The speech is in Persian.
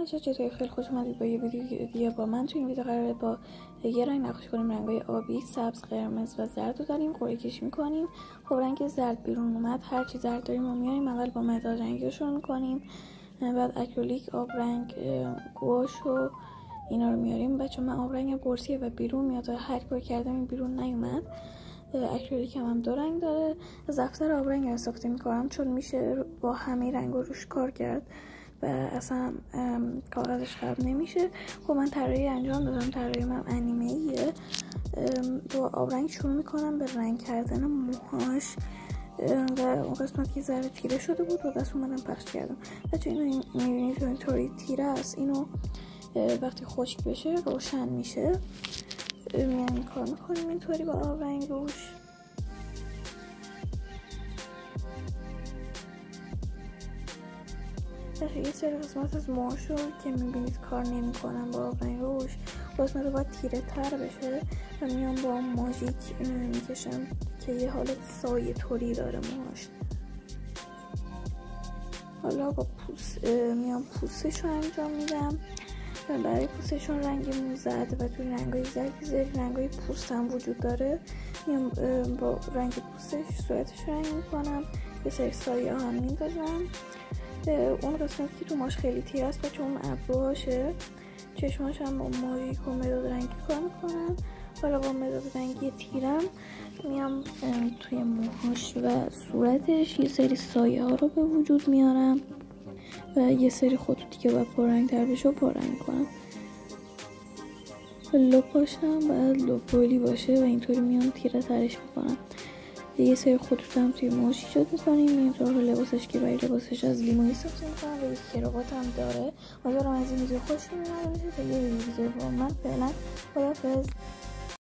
بچه‌ها، چطوری؟ خیلی خوش اومدید با یه ویدیو دیگه با من. تو این ویدیو قراره با یه رنگ نقاشی کنیم. رنگ‌های آبی، سبز، قرمز و زرد رو داریم قرعه کشی می‌کنیم. خب رنگ زرد بیرون اومد. هر چی زرد داریم رو میاریم. اول با مداد رنگی رو شروع می‌کنیم، بعد اکریلیک، آب رنگ، گوش و اینا رو میاریم. بچه‌ها من آب رنگم قرصیه و بیرون میاد. هر کار کردم این بیرون نیومد. اکریلیک هم دو رنگ داره. از دفتر آب رنگ استفاده می‌کنم چون میشه با همه رنگا روش کار کرد و اصلا کاغذش خراب نمیشه. خب من طراحی انجام دادم. طراحی من انیمه ایه. با آب رنگ شروع میکنم به رنگ کردن موهاش و اون قسمت که ذره تیره شده بود و دست اومدم پخش کردم. بچه اینو میبینید اینطوری تیره است. اینو وقتی خشک بشه روشن میشه. میایم کار میکنیم اینطوری با آب رنگ روش. یه سری قسمت از موهاشو که میبینید کار نمیکنم با آب رنگ روش، قسمت رو باید تیره تر بشه و میام با ماژیک میکشم که یه حالت سایه طوری داره موهاش. حالا با میام پوستش رو انجام میدم و برای پوستشون رنگ مو زرد و توی رنگای زردی رنگای پوست هم وجود داره. میام با رنگ پوستش صورتش رنگ میکنم، یه سری سایه هم میندازم. اون قسمتی که تو ماش خیلی تیره است بچه اون ابروهاشه. چشماش هم با ماژیک و مداد رنگی کار میکنم. حالا با مداد رنگی تیرم میام توی موهاش و صورتش یه سری سایه ها رو به وجود میارم و یه سری خطوطی که باید پررنگ تر بشه و پررنگ میکنم. لپاش هم باید لپولی باشه و اینطوری میام تیره ترش میکنم. یه سری خطوط هم توی موهاش ایجاد میکنیم. اینطور لباسش که برای لباسش از لیمو استفاده میکنم و یک کراوات هم داره. امیدوارم از این ویدیو خوشتون اومده باشه. تا یه ویدیو دیگه با من. فعلا خداحافظ.